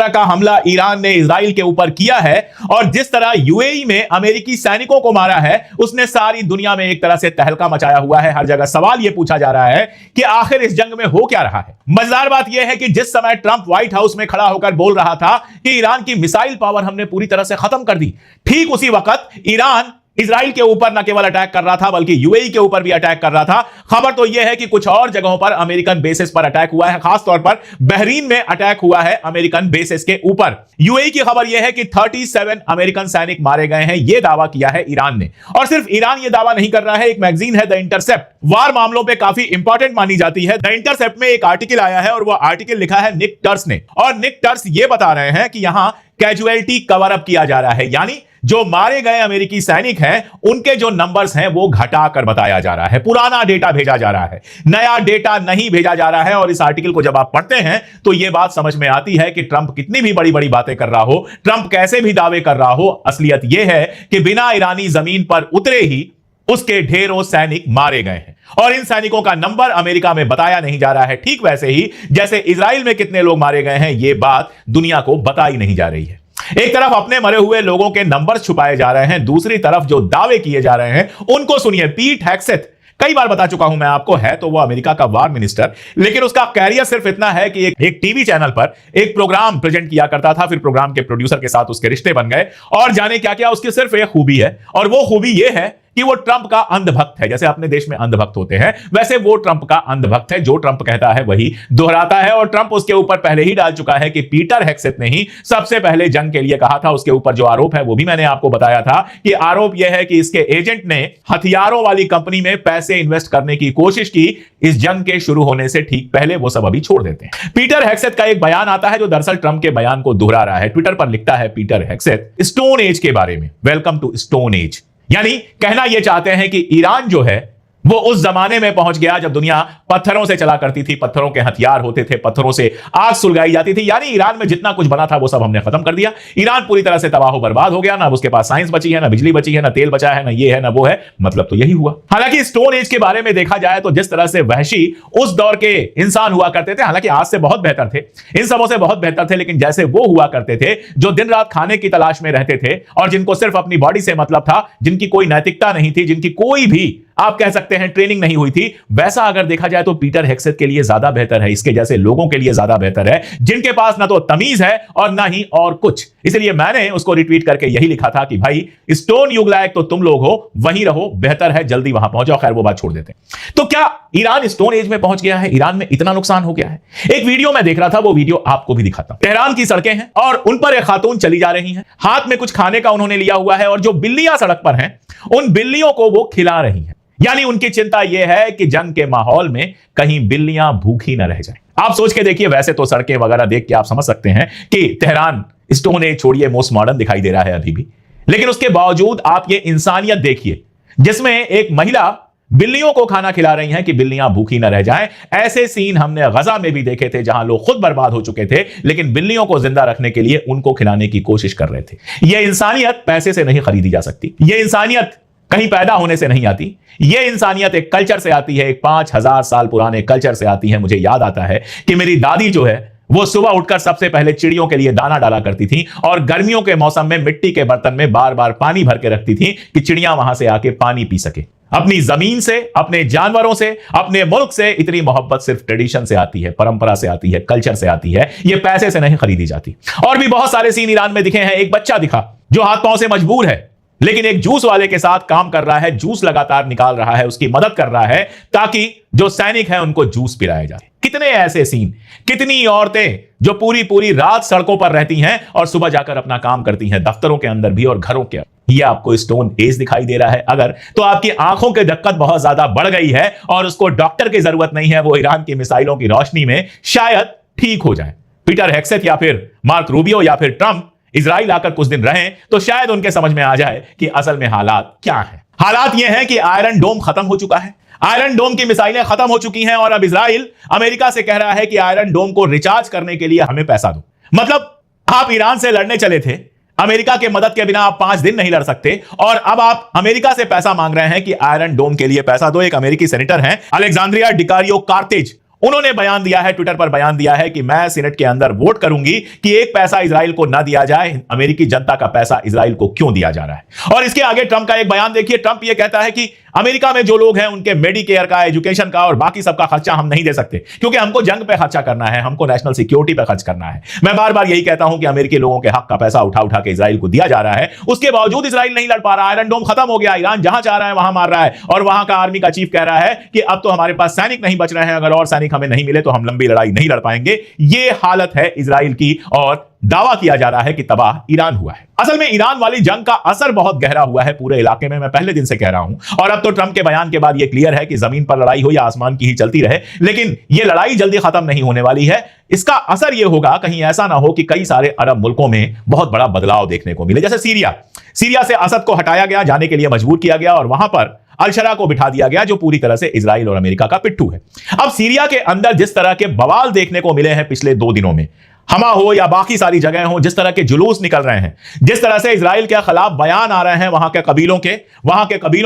तरह का हमला ईरान ने इजराइल के ऊपर किया है और जिस तरह यूएई में अमेरिकी सैनिकों को मारा है, उसने सारी दुनिया में एक तरह से तहलका मचाया हुआ है। हर जगह सवाल यह पूछा जा रहा है कि आखिर इस जंग में हो क्या रहा है। मजेदार बात यह है कि जिस समय ट्रंप व्हाइट हाउस में खड़ा होकर बोल रहा था कि ईरान की मिसाइल पावर हमने पूरी तरह से खत्म कर दी, ठीक उसी वक्त ईरान इजराइल के ऊपर न केवल अटैक कर रहा था बल्कि यूएई के ऊपर भी अटैक कर रहा था। खबर तो यह है कि कुछ और जगहों पर अमेरिकन बेसिस पर अटैक हुआ है, खासतौर पर बहरीन में अटैक हुआ है अमेरिकन बेसिस के ऊपर। यूएई की खबर यह है कि 37 अमेरिकन सैनिक मारे गए हैं, यह दावा किया है ईरान ने। और सिर्फ ईरान यह दावा नहीं कर रहा है, एक मैगजीन है द इंटरसेप्ट, वार मामलों पर काफी इंपॉर्टेंट मानी जाती है। द इंटरसेप्ट में एक आर्टिकल आया है और वह आर्टिकल लिखा है निक टर्स ने, और निक टर्स यह बता रहे हैं कि यहां कैजुअलिटी कवर अप किया जा रहा है, यानी जो मारे गए अमेरिकी सैनिक हैं उनके जो नंबर्स हैं वो घटाकर बताया जा रहा है, पुराना डेटा भेजा जा रहा है, नया डेटा नहीं भेजा जा रहा है। और इस आर्टिकल को जब आप पढ़ते हैं तो यह बात समझ में आती है कि ट्रंप कितनी भी बड़ी बड़ी बातें कर रहा हो, ट्रंप कैसे भी दावे कर रहा हो, असलियत यह है कि बिना ईरानी जमीन पर उतरे ही उसके ढेरों सैनिक मारे गए हैं और इन सैनिकों का नंबर अमेरिका में बताया नहीं जा रहा है। ठीक वैसे ही जैसे इजराइल में कितने लोग मारे गए हैं यह बात दुनिया को बताई नहीं जा रही है। एक तरफ अपने मरे हुए लोगों के नंबर छुपाए जा रहे हैं, दूसरी तरफ जो दावे किए जा रहे हैं उनको सुनिए। पीट हेग्सेथ, कई बार बता चुका हूं मैं आपको, है तो वो अमेरिका का वार मिनिस्टर, लेकिन उसका कैरियर सिर्फ इतना है कि एक टीवी चैनल पर एक प्रोग्राम प्रेजेंट किया करता था, फिर प्रोग्राम के प्रोड्यूसर के साथ उसके रिश्ते बन गए और जाने क्या क्या उसकी सिर्फ एक खूबी है और वो खूबी ये है कि वो ट्रंप का अंधभक्त है। जैसे अपने देश में अंधभक्त होते हैं वैसे वो ट्रंप का अंधभक्त है, जो ट्रंप कहता है वही दोहराता है। और ट्रंप उसके ऊपर पहले ही डाल चुका है कि पीटर हेग्सेथ ने ही सबसे पहले जंग के लिए कहा था। उसके ऊपर जो आरोप है वो भी मैंने आपको बताया था कि आरोप यह है कि इसके एजेंट ने हथियारों वाली कंपनी में पैसे इन्वेस्ट करने की कोशिश की इस जंग के शुरू होने से ठीक पहले। वो सब अभी छोड़ देते हैं। पीटर हेग्सेथ का एक बयान आता है जो दरअसल ट्रंप के बयान को दोहरा रहा है। ट्विटर पर लिखता है पीटर हेग्सेथ स्टोन एज के बारे में, वेलकम टू स्टोन एज, यानी कहना यह चाहते हैं कि ईरान जो है वो उस जमाने में पहुंच गया जब दुनिया पत्थरों से चला करती थी, पत्थरों के हथियार होते थे, पत्थरों से आग सुलगाई जाती थी, यानी ईरान में जितना कुछ बना था वो सब हमने खत्म कर दिया। ईरान पूरी तरह से तबाह बर्बाद हो गया, ना उसके पास साइंस बची है, ना बिजली बची है, ना तेल बचा है, ना ये है ना वो है, मतलब तो यही हुआ। हालांकि स्टोन एज के बारे में देखा जाए तो जिस तरह से वहशी उस दौर के इंसान हुआ करते थे, हालांकि आज से बहुत बेहतर थे, इन सबों से बहुत बेहतर थे, लेकिन जैसे वो हुआ करते थे जो दिन रात खाने की तलाश में रहते थे और जिनको सिर्फ अपनी बॉडी से मतलब था, जिनकी कोई नैतिकता नहीं थी, जिनकी कोई भी आप कह सकते हैं ट्रेनिंग नहीं हुई थी, वैसा अगर देखा जाए तो पीटर हेग्सेथ के लिए ज्यादा बेहतर है, इसके जैसे लोगों के लिए ज्यादा बेहतर है जिनके पास ना तो तमीज है और ना ही और कुछ। इसलिए मैंने उसको रिट्वीट करके यही लिखा था कि भाई स्टोन युग लायक तो तुम लोग हो, वहीं रहो, बेहतर है जल्दी वहां पहुंच जाओ। खैर वो बात छोड़ देते हैं। तो क्या ईरान स्टोन एज में पहुंच गया है? ईरान में इतना नुकसान हो गया है? एक वीडियो मैं देख रहा था, वो वीडियो आपको भी दिखाता हूं। तेहरान की सड़कें हैं और उन पर एक खातून चली जा रही है, हाथ में कुछ खाने का उन्होंने लिया हुआ है और जो बिल्लियां सड़क पर हैं उन बिल्लियों को वो खिला रही हैं, यानी उनकी चिंता यह है कि जंग के माहौल में कहीं बिल्लियां भूखी न रह जाएं। आप सोच के देखिए, वैसे तो सड़कें वगैरह देख के आप समझ सकते हैं कि तेहरान स्टोन एज छोड़िए मोस्ट मॉडर्न दिखाई दे रहा है अभी भी, लेकिन उसके बावजूद आप ये इंसानियत देखिए जिसमें एक महिला बिल्लियों को खाना खिला रही हैं कि बिल्लियां भूखी न रह जाएं। ऐसे सीन हमने गजा में भी देखे थे जहां लोग खुद बर्बाद हो चुके थे लेकिन बिल्लियों को जिंदा रखने के लिए उनको खिलाने की कोशिश कर रहे थे। यह इंसानियत पैसे से नहीं खरीदी जा सकती, यह इंसानियत कहीं पैदा होने से नहीं आती, यह इंसानियत एक कल्चर से आती है, एक 5000 साल पुराने कल्चर से आती है। मुझे याद आता है कि मेरी दादी जो है वो सुबह उठकर सबसे पहले चिड़ियों के लिए दाना डाला करती थी और गर्मियों के मौसम में मिट्टी के बर्तन में बार बार पानी भर के रखती थी कि चिड़ियां वहां से आके पानी पी सके। अपनी जमीन से, अपने जानवरों से, अपने मुल्क से इतनी मोहब्बत सिर्फ ट्रेडिशन से आती है, परंपरा से आती है, कल्चर से आती है, यह पैसे से नहीं खरीदी जाती। और भी बहुत सारे सीन ईरान में दिखे हैं। एक बच्चा दिखा जो हाथ पांव से मजबूर है लेकिन एक जूस वाले के साथ काम कर रहा है, जूस लगातार निकाल रहा है, उसकी मदद कर रहा है ताकि जो सैनिक है उनको जूस पिलाया जाए। कितने ऐसे सीन, कितनी औरतें जो पूरी पूरी रात सड़कों पर रहती हैं और सुबह जाकर अपना काम करती हैं, दफ्तरों के अंदर भी और घरों के अंदर। ये आपको स्टोन एज दिखाई दे रहा है अगर, तो आपकी आंखों की दिक्कत बहुत ज्यादा बढ़ गई है और उसको डॉक्टर की जरूरत नहीं है, वो ईरान की मिसाइलों की रोशनी में शायद ठीक हो जाए। पीटर हेग्सेथ या फिर मार्क रूबियो या फिर ट्रंप इजराइल आकर कुछ दिन रहें तो शायद उनके समझ में आ जाए कि असल में हालात क्या हैं। हालात यह है कि आयरन डोम खत्म हो चुका है, आयरन डोम की मिसाइलें खत्म हो चुकी हैं और अब इजराइल अमेरिका से कह रहा है कि आयरन डोम को रिचार्ज करने के लिए हमें पैसा दो। मतलब आप ईरान से लड़ने चले थे, अमेरिका के मदद के बिना आप 5 दिन नहीं लड़ सकते और अब आप अमेरिका से पैसा मांग रहे हैं कि आयरन डोम के लिए पैसा दो। एक अमेरिकी सेनेटर हैं अलेक्जेंड्रिया डिकारियो कार्टेज, उन्होंने बयान दिया है, ट्विटर पर बयान दिया है कि मैं सीनेट के अंदर वोट करूंगी कि एक पैसा इजराइल को ना दिया जाए। अमेरिकी जनता का पैसा इजराइल को क्यों दिया जा रहा है। और इसके आगे ट्रंप का एक बयान देखिए। ट्रंप यह कहता है कि अमेरिका में जो लोग हैं उनके मेडिकेयर का, एजुकेशन का और बाकी सबका खर्चा हम नहीं दे सकते, क्योंकि हमको जंग पे खर्चा करना है, हमको नेशनल सिक्योरिटी पे खर्च करना है। मैं बार बार यही कहता हूं कि अमेरिकी लोगों के हक का पैसा उठा उठा के इजराइल को दिया जा रहा है, उसके बावजूद इजराइल नहीं लड़ पा रहा। आयरन डोम खत्म हो गया, ईरान जहां चाह रहा है वहां मार रहा है, और वहां का आर्मी का चीफ कह रहा है कि अब तो हमारे पास सैनिक नहीं बच रहे हैं, अगर और सैनिक हमें नहीं मिले तो हम लंबी लड़ाई नहीं लड़ पाएंगे। यह हालत है इजराइल की, और दावा किया जा रहा है कि तबाह ईरान हुआ है। असल में ईरान वाली जंग का असर बहुत गहरा हुआ है पूरे इलाके में, मैं पहले दिन से कह रहा हूं, और अब तो ट्रंप के बयान के बाद यह क्लियर है कि जमीन पर लड़ाई हो या आसमान की ही चलती रहे, लेकिन यह लड़ाई जल्दी खत्म नहीं होने वाली है। इसका असर यह होगा, कहीं ऐसा ना हो कि कई सारे अरब मुल्कों में बहुत बड़ा बदलाव देखने को मिले। जैसे सीरिया से असद को हटाया गया, जाने के लिए मजबूर किया गया, और वहां पर अल-शरा को बिठा दिया गया, जो पूरी तरह से इजराइल और अमेरिका का पिट्ठू है। अब सीरिया के अंदर जिस तरह के बवाल देखने को मिले हैं पिछले 2 दिनों में, हमा हो या बाकी सारी जगह हो, जिस तरह के जुलूस निकल रहे हैं, जिस तरह से इजराइल के खिलाफ बयान आ रहे हैं, वहां के कबीलों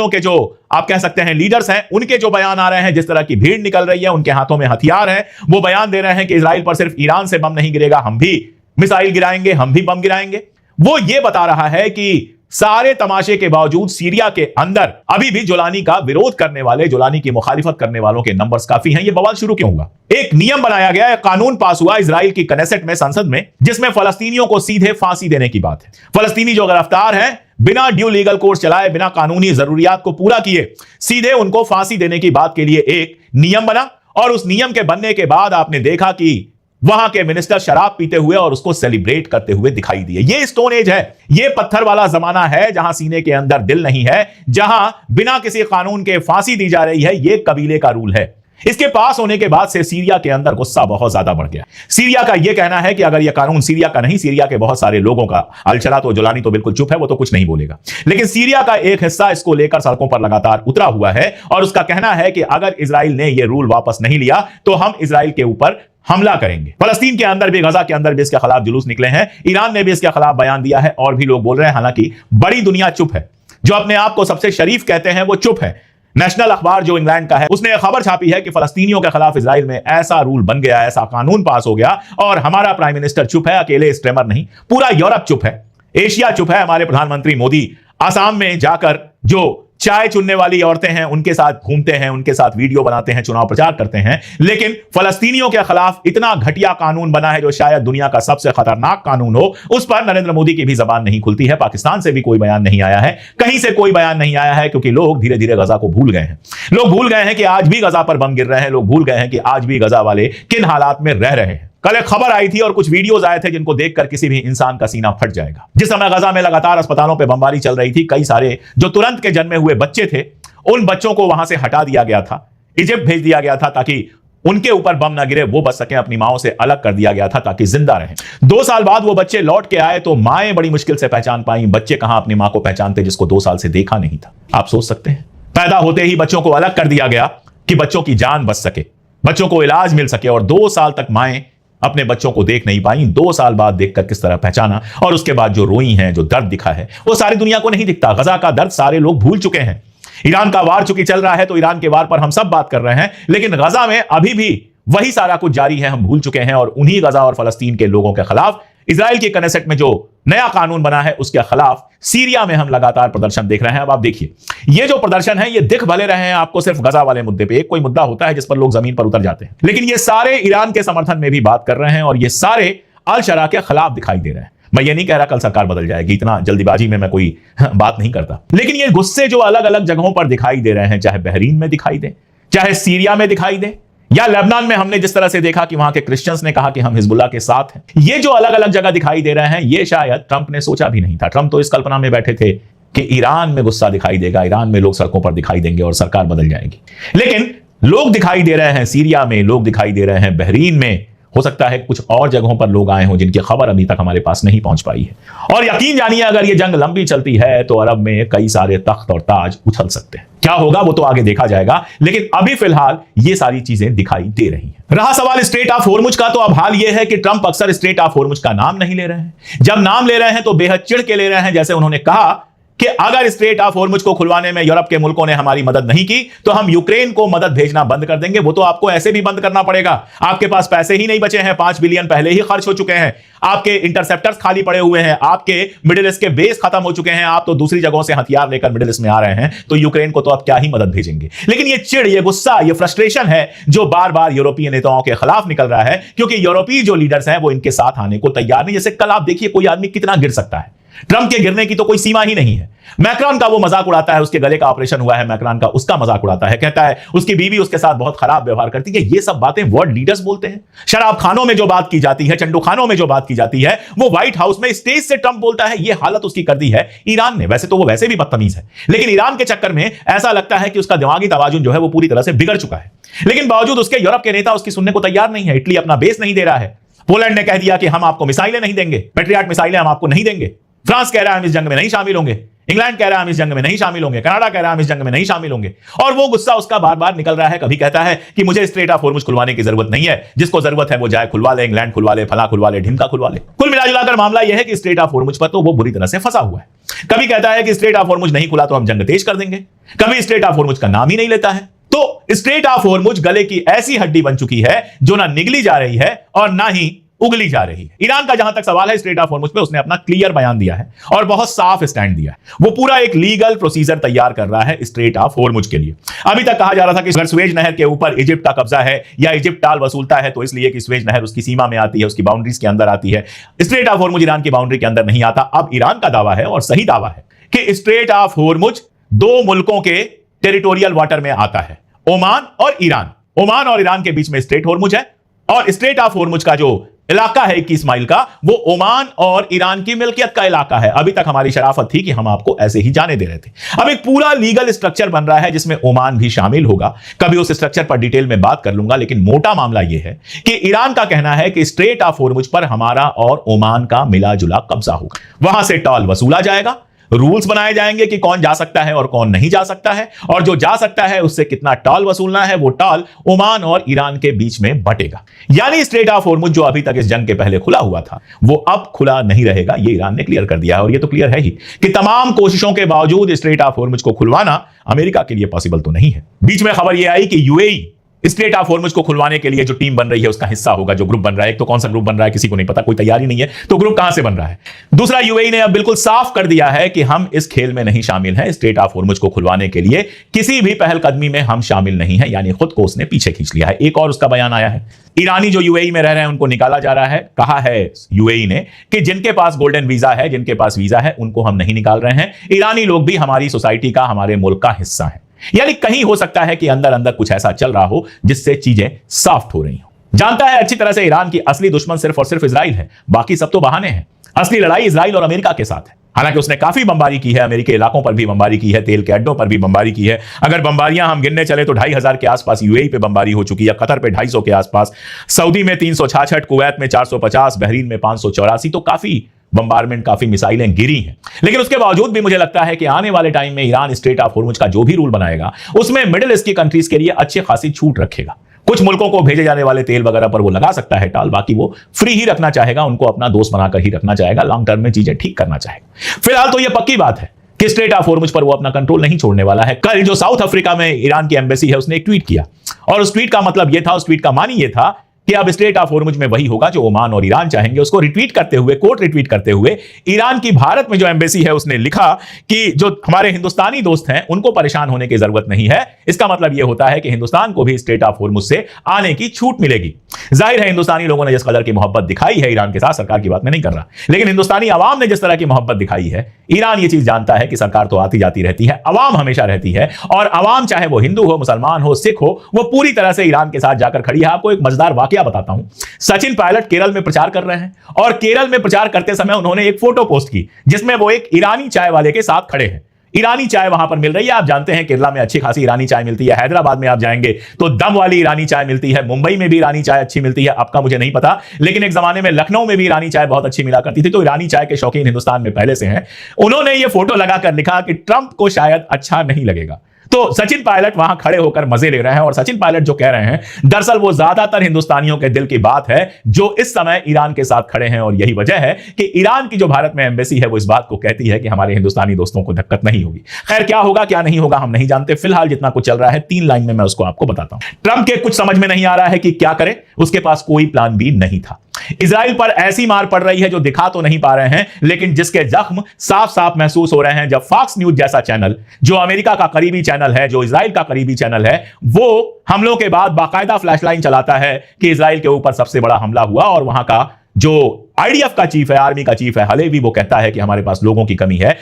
के जो आप कह सकते हैं लीडर्स हैं, उनके जो बयान आ रहे हैं, जिस तरह की भीड़ निकल रही है, उनके हाथों में हथियार है, वो बयान दे रहे हैं कि इजराइल पर सिर्फ ईरान से बम नहीं गिरेगा, हम भी मिसाइल गिराएंगे, हम भी बम गिराएंगे। वो ये बता रहा है कि सारे तमाशे के बावजूद सीरिया के अंदर अभी भी जोलानी का विरोध करने वाले, जोलानी की मुखालिफत करने वालों के नंबर्स काफी हैं। ये बवाल शुरू क्यों हुआ? एक नियम बनाया गया, एक कानून पास हुआ इजराइल की कनेसेट में, संसद में, जिसमें फलस्तीनियों को सीधे फांसी देने की बात है। फलस्तीनी जो गिरफ्तार हैं, बिना ड्यू लीगल कोर्स चलाए, बिना कानूनी जरूरियात को पूरा किए, सीधे उनको फांसी देने की बात के लिए एक नियम बना, और उस नियम के बनने के बाद आपने देखा कि वहां के मिनिस्टर शराब पीते हुए और उसको सेलिब्रेट करते हुए दिखाई दिए। ये स्टोन एज है, ये पत्थर वाला जमाना है, जहां सीने के अंदर दिल नहीं है, जहां बिना किसी कानून के फांसी दी जा रही है। ये कबीले का रूल है। इसके पास होने के बाद से सीरिया के अंदर गुस्सा बहुत ज्यादा बढ़ गया। सीरिया का यह कहना है कि अगर यह कानून सीरिया का नहीं, सीरिया के बहुत सारे लोगों का, अल-शरा तो, जोलानी तो बिल्कुल चुप है, वो तो कुछ नहीं बोलेगा, लेकिन सीरिया का एक हिस्सा इसको लेकर सड़कों पर लगातार उतरा हुआ है, और उसका कहना है कि अगर इजराइल ने यह रूल वापस नहीं लिया तो हम इजराइल के ऊपर हमला करेंगे। फलस्तीन के अंदर भी, गजा के अंदर भी इसके खिलाफ जुलूस निकले हैं। ईरान ने भी इसके खिलाफ बयान दिया है, और भी लोग बोल रहे हैं। हालांकि बड़ी दुनिया चुप है, जो अपने आप को सबसे शरीफ कहते हैं वो चुप है। नेशनल अखबार जो इंग्लैंड का है, उसने एक खबर छापी है कि फलस्तीनियों के खिलाफ इजराइल में ऐसा रूल बन गया, ऐसा कानून पास हो गया, और हमारा प्राइम मिनिस्टर चुप है। अकेले स्ट्रेमर नहीं, पूरा यूरोप चुप है, एशिया चुप है। हमारे प्रधानमंत्री मोदी आसाम में जाकर जो चाय चुनने वाली औरतें हैं उनके साथ घूमते हैं, उनके साथ वीडियो बनाते हैं, चुनाव प्रचार करते हैं, लेकिन फलस्तीनियों के खिलाफ इतना घटिया कानून बना है, जो शायद दुनिया का सबसे खतरनाक कानून हो, उस पर नरेंद्र मोदी की भी जबान नहीं खुलती है। पाकिस्तान से भी कोई बयान नहीं आया है, कहीं से कोई बयान नहीं आया है, क्योंकि लोग धीरे धीरे गजा को भूल गए हैं। लोग भूल गए हैं कि आज भी गजा पर बम गिर रहे हैं, लोग भूल गए हैं कि आज भी गजा वाले किन हालात में रह रहे हैं। कल एक खबर आई थी और कुछ वीडियोस आए थे जिनको देखकर किसी भी इंसान का सीना फट जाएगा। जिस समय गजा में लगातार अस्पतालों पे बमबारी चल रही थी, कई सारे जो तुरंत के जन्मे हुए बच्चे थे, उन बच्चों को वहां से हटा दिया गया था, इजिप्ट भेज दिया गया था ताकि उनके ऊपर बम ना गिरे, वो बच सके, अपनी माओं से अलग कर दिया गया था ताकि जिंदा रहें। 2 साल बाद वो बच्चे लौट के आए तो माएं बड़ी मुश्किल से पहचान पाई। बच्चे कहां अपनी मां को पहचानते जिसको 2 साल से देखा नहीं था। आप सोच सकते हैं, पैदा होते ही बच्चों को अलग कर दिया गया कि बच्चों की जान बच सके, बच्चों को इलाज मिल सके, और 2 साल तक माएं अपने बच्चों को देख नहीं पाई। 2 साल बाद देखकर किस तरह पहचाना, और उसके बाद जो रोई हैं, जो दर्द दिखा है, वो सारी दुनिया को नहीं दिखता। गजा का दर्द सारे लोग भूल चुके हैं। ईरान का वार चूंकि चल रहा है तो ईरान के वार पर हम सब बात कर रहे हैं, लेकिन गजा में अभी भी वही सारा कुछ जारी है, हम भूल चुके हैं। और उन्हीं गजा और फलस्तीन के लोगों के खिलाफ इजराइल की कनेसेट में जो नया कानून बना है, उसके खिलाफ सीरिया में हम लगातार प्रदर्शन देख रहे हैं। अब आप देखिए, ये जो प्रदर्शन है, ये दिख भले रहे हैं आपको सिर्फ गजा वाले मुद्दे पे। एक कोई मुद्दा होता है जिस पर लोग जमीन पर उतर जाते हैं, लेकिन ये सारे ईरान के समर्थन में भी बात कर रहे हैं, और ये सारे अल-शरा के खिलाफ दिखाई दे रहे हैं। मैं ये नहीं कह रहा कल सरकार बदल जाएगी, इतना जल्दीबाजी में मैं कोई बात नहीं करता, लेकिन ये गुस्से जो अलग अलग जगहों पर दिखाई दे रहे हैं, चाहे बहरीन में दिखाई दे, चाहे सीरिया में दिखाई दे, या लेबनान में हमने जिस तरह से देखा कि वहां के क्रिश्चियंस ने कहा कि हम हिजबुल्लाह के साथ हैं, ये जो अलग अलग जगह दिखाई दे रहे हैं, ये शायद ट्रंप ने सोचा भी नहीं था। ट्रंप तो इस कल्पना में बैठे थे कि ईरान में गुस्सा दिखाई देगा, ईरान में लोग सड़कों पर दिखाई देंगे और सरकार बदल जाएगी, लेकिन लोग दिखाई दे रहे हैं सीरिया में, लोग दिखाई दे रहे हैं बहरीन में, हो सकता है कुछ और जगहों पर लोग आए हों जिनकी खबर अभी तक हमारे पास नहीं पहुंच पाई है। और यकीन जानिए, अगर ये जंग लंबी चलती है तो अरब में कई सारे तख्त और ताज उछल सकते हैं। क्या होगा वो तो आगे देखा जाएगा, लेकिन अभी फिलहाल ये सारी चीजें दिखाई दे रही हैं। रहा सवाल स्ट्रेट ऑफ होर्मुज का, तो अब हाल ये है कि ट्रंप अक्सर स्ट्रेट ऑफ होर्मुज का नाम नहीं ले रहे हैं। जब नाम ले रहे हैं तो बेहद चिढ़ के ले रहे हैं, जैसे उन्होंने कहा कि अगर स्ट्रेट ऑफ हॉर्मुज को खुलवाने में यूरोप के मुल्कों ने हमारी मदद नहीं की तो हम यूक्रेन को मदद भेजना बंद कर देंगे। वो तो आपको ऐसे भी बंद करना पड़ेगा, आपके पास पैसे ही नहीं बचे हैं, 5 बिलियन पहले ही खर्च हो चुके हैं, आपके इंटरसेप्टर्स खाली पड़े हुए हैं, आपके मिडिल ईस्ट के बेस खत्म हो चुके हैं, आप तो दूसरी जगहों से हथियार लेकर मिडिल ईस्ट में आ रहे हैं, तो यूक्रेन को तो आप क्या ही मदद भेजेंगे। लेकिन ये चिड़, ये गुस्सा, ये फ्रस्ट्रेशन है जो बार बार यूरोपीय नेताओं के खिलाफ निकल रहा है, क्योंकि यूरोपीय जो लीडर्स हैं वो इनके साथ आने को तैयार नहीं। जैसे कल आप देखिए कोई आदमी कितना गिर सकता है, ट्रंप के गिरने की तो कोई सीमा ही नहीं है। मैक्रोन का वो मजाक उड़ाता है, उसके गले का ऑपरेशन हुआ है मैक्रोन का, उसका मजाक उड़ाता है, कहता है उसकी बीवी उसके साथ बहुत खराब व्यवहार करती है। ये सब बातें वर्ल्ड लीडर्स बोलते हैं। शराब खानों में जो बात की जाती है, चंडू खानों में जो बात की जाती है, वो व्हाइट हाउस में स्टेज से ट्रंप बोलता है। ये हालत उसकी कर दी है ईरान ने। वैसे तो वो वैसे भी बदतमीज है, लेकिन ईरान के चक्कर में ऐसा लगता है कि उसका दिमागी तवाजुन जो है वो पूरी तरह से बिगड़ चुका है। लेकिन बावजूद उसके यूरोप के नेता उसकी सुनने को तैयार नहीं है। इटली अपना बेस नहीं दे रहा है, पोलैंड ने कह दिया कि हम आपको मिसाइलें नहीं देंगे, पैट्रियट मिसाइलें हम आपको नहीं देंगे, फ्रांस कह रहा है हम इस जंग में नहीं शामिल होंगे, इंग्लैंड कह रहा है हम इस जंग में नहीं शामिल होंगे, कनाडा कह रहा है हम इस जंग में नहीं शामिल होंगे। और वो गुस्सा उसका बार बार निकल रहा है। कभी कहता है कि मुझे स्ट्रेट ऑफ हॉर्मुज खुलवाने की जरूरत नहीं है, जिसको जरूरत है वो जाए खुलवा ले, इंग्लैंड खुलवा ले, फला खुलवा ले, ढिमका खुलवा ले। कुल मिलाजुलाकर मामला यह है कि स्ट्रेट ऑफ हॉर्मुज पर तो वो बुरी तरह से फंसा हुआ है। कभी कहता है कि स्ट्रेट ऑफ हॉर्मुज नहीं खुला तो हम जंग तेज कर देंगे, कभी स्ट्रेट ऑफ हॉर्मुज का नाम ही नहीं लेता है। तो स्ट्रेट ऑफ हॉर्मुज गले की ऐसी हड्डी बन चुकी है जो ना निगली जा रही है और ना ही उगली जा रही है। ईरान का जहां तक सवाल है, स्ट्रेट ऑफ हॉर्मुज पे उसने अपना क्लियर बयान दिया है और बहुत साफ स्टैंड दिया है। वो पूरा एक लीगल प्रोसीजर तैयार कर रहा है स्ट्रेट ऑफ हॉर्मुज के लिए। अभी तक कहा जा रहा था कि अगर स्वेज नहर के ऊपर इजिप्ट का कब्जा है या इजिप्ट टाल वसूलता है तो इसलिए कि स्वेज नहर उसकी सीमा में आती है, उसकी बाउंड्रीज के अंदर आती है। स्ट्रेट ऑफ हॉर्मुज ईरान की बाउंड्री के अंदर नहीं आता। अब ईरान का दावा है और सही दावा है कि स्ट्रेट ऑफ हॉर्मुज 2 मुल्कों के टेरिटोरियल वाटर में आता है, ओमान और ईरान। ओमान और ईरान के बीच में स्ट्रेट हॉर्मुज है और स्ट्रेट ऑफ हॉर्मुज का जो इलाका है 21 माइल का, वो ओमान और ईरान की मिल्कियत का इलाका है। अभी तक हमारी शराफत थी कि हम आपको ऐसे ही जाने दे रहे थे। अब एक पूरा लीगल स्ट्रक्चर बन रहा है जिसमें ओमान भी शामिल होगा। कभी उस स्ट्रक्चर पर डिटेल में बात कर लूंगा, लेकिन मोटा मामला यह है कि ईरान का कहना है कि स्ट्रेट ऑफ हॉर्मुज पर हमारा और ओमान का मिला जुला कब्जा होगा। वहां से टॉल वसूला जाएगा, रूल्स बनाए जाएंगे कि कौन जा सकता है और कौन नहीं जा सकता है, और जो जा सकता है उससे कितना टॉल वसूलना है, वो टॉल ओमान और ईरान के बीच में बटेगा। यानी स्ट्रेट ऑफ हॉर्मुज जो अभी तक इस जंग के पहले खुला हुआ था वो अब खुला नहीं रहेगा। ये ईरान ने क्लियर कर दिया है। और ये तो क्लियर है ही कि तमाम कोशिशों के बावजूद स्ट्रेट ऑफ हॉर्मुज को खुलवाना अमेरिका के लिए पॉसिबल तो नहीं है। बीच में खबर यह आई कि यूएई स्ट्रेट ऑफ हॉर्मुज को खुलवाने के लिए जो टीम बन रही है उसका हिस्सा होगा, जो ग्रुप बन रहा है। एक तो कौन सा ग्रुप बन रहा है किसी को नहीं पता, कोई तैयारी नहीं है, तो ग्रुप कहां से बन रहा है। दूसरा, यूएई ने अब बिल्कुल साफ कर दिया है कि हम इस खेल में नहीं शामिल हैं। स्ट्रेट ऑफ हॉर्मुज को खुलवाने के लिए किसी भी पहलकदमी में हम शामिल नहीं हैं, यानी खुद को उसने पीछे खींच लिया है। एक और उसका बयान आया है, ईरानी जो यूएई में रह रहे हैं उनको निकाला जा रहा है। कहा है यूएई ने कि जिनके पास गोल्डन वीजा है, जिनके पास वीजा है, उनको हम नहीं निकाल रहे हैं। ईरानी लोग भी हमारी सोसाइटी का, हमारे मुल्क का हिस्सा है। यानी कहीं हो सकता है कि अंदर अंदर कुछ ऐसा चल रहा हो जिससे चीजें सॉफ्ट हो रही हो। जानता है अच्छी तरह से ईरान की असली दुश्मन सिर्फ और सिर्फ इजराइल है, बाकी सब तो बहाने हैं। असली लड़ाई इजराइल और अमेरिका के साथ है। हालांकि उसने काफी बमबारी की है, अमेरिकी इलाकों पर भी बमबारी की है, तेल के अड्डों पर भी बमबारी की है। अगर बमबारियां हम गिनने चले तो 2500 के आसपास यूएई पे बमबारी हो चुकी है, कतर पे 250 के आसपास, सऊदी में 366, कुवैत में 450, बहरीन में 584, तो काफी बम्बारमेंट, काफी मिसाइलें गिरी हैं। लेकिन उसके बावजूद भी मुझे लगता है कि आने वाले टाइम में ईरान स्ट्रेट ऑफ हॉर्मुज का जो भी रूल बनाएगा उसमें मिडिल ईस्ट की कंट्रीज के लिए अच्छी खासी छूट रखेगा। कुछ मुल्कों को भेजे जाने वाले तेल वगैरह पर वो लगा सकता है टाल, बाकी वो फ्री ही रखना चाहेगा, उनको अपना दोस्त बनाकर ही रखना चाहेगा, लॉन्ग टर्म में चीजें ठीक करना चाहेगा। फिलहाल तो ये पक्की बात है कि स्ट्रेट ऑफ हॉर्मुज पर वो अपना कंट्रोल नहीं छोड़ने वाला है। कल जो साउथ अफ्रीका में ईरान की एम्बेसी है उसने एक ट्वीट किया और उस ट्वीट का मतलब ये था, उस ट्वीट का मानी ये था कि अब स्ट्रेट ऑफ हॉर्मुज में वही होगा जो ओमान और ईरान चाहेंगे। उसको रिट्वीट करते हुए, कोट रिट्वीट करते हुए ईरान की भारत में जो एम्बेसी है उसने लिखा कि जो हमारे हिंदुस्तानी दोस्त हैं उनको परेशान होने की जरूरत नहीं है। इसका मतलब यह होता है कि हिंदुस्तान को भी स्ट्रेट ऑफ हॉर्मुज से आने की छूट मिलेगी। जाहिर है हिंदुस्तानी लोगों ने जिस कदर की मोहब्बत दिखाई है ईरान के साथ, सरकार की बात में नहीं कर रहा, लेकिन हिंदुस्तानी अवाम ने जिस तरह की मोहब्बत दिखाई है, ईरान ये चीज जानता है कि सरकार तो आती जाती रहती है, अवाम हमेशा रहती है, और अवाम चाहे वो हिंदू हो, मुसलमान हो, सिख हो, वो पूरी तरह से ईरान के साथ जाकर खड़ी है। आपको एक मजेदार वाकया बताता हूं। सचिन पायलट केरल में प्रचार कर रहे हैं और केरल में प्रचार करते समय उन्होंने एक फोटो पोस्ट की जिसमें वो एक ईरानी चाय वाले के साथ खड़े हैं। ईरानी चाय वहां पर मिल रही है। आप जानते हैं केरला में अच्छी खासी ईरानी चाय मिलती है, हैदराबाद में आप जाएंगे तो दम वाली ईरानी चाय मिलती है, मुंबई में भी ईरानी चाय अच्छी मिलती है, आपका मुझे नहीं पता, लेकिन एक जमाने में लखनऊ में भी ईरानी चाय बहुत अच्छी मिला करती थी। तो ईरानी चाय के शौकीन हिंदुस्तान में पहले से हैं। उन्होंने ये फोटो लगाकर लिखा कि ट्रंप को शायद अच्छा नहीं लगेगा, तो सचिन पायलट वहां खड़े होकर मजे ले रहे हैं और सचिन पायलट जो कह रहे हैं दरअसल वो ज्यादातर हिंदुस्तानियों के दिल की बात है जो इस समय ईरान के साथ खड़े हैं। और यही वजह है कि ईरान की जो भारत में एम्बेसी है वो इस बात को कहती है कि हमारे हिंदुस्तानी दोस्तों को दिक्कत नहीं होगी। खैर क्या होगा क्या नहीं होगा हम नहीं जानते, फिलहाल जितना कुछ चल रहा है 3 लाइन में मैं उसको आपको बताता हूं। ट्रंप के कुछ समझ में नहीं आ रहा है कि क्या करे, उसके पास कोई प्लान भी नहीं था। इजराइल पर ऐसी मार पड़ रही है जो दिखा तो नहीं पा रहे हैं लेकिन जिसके जख्म साफ साफ महसूस हो रहे हैं जब फॉक्स न्यूज जैसा चैनल, जो अमेरिका का करीबी चैनल है, जो इजराइल का करीबी चैनल है, वो हमलों के बाद बाकायदा फ्लैशलाइन चलाता है कि इजराइल के ऊपर सबसे बड़ा हमला हुआ। और वहां का जो आईडीएफ का चीफ है, आर्मी का चीफ है हलेवी, वो कहता है कि हमारे पास लोगों की कमी है।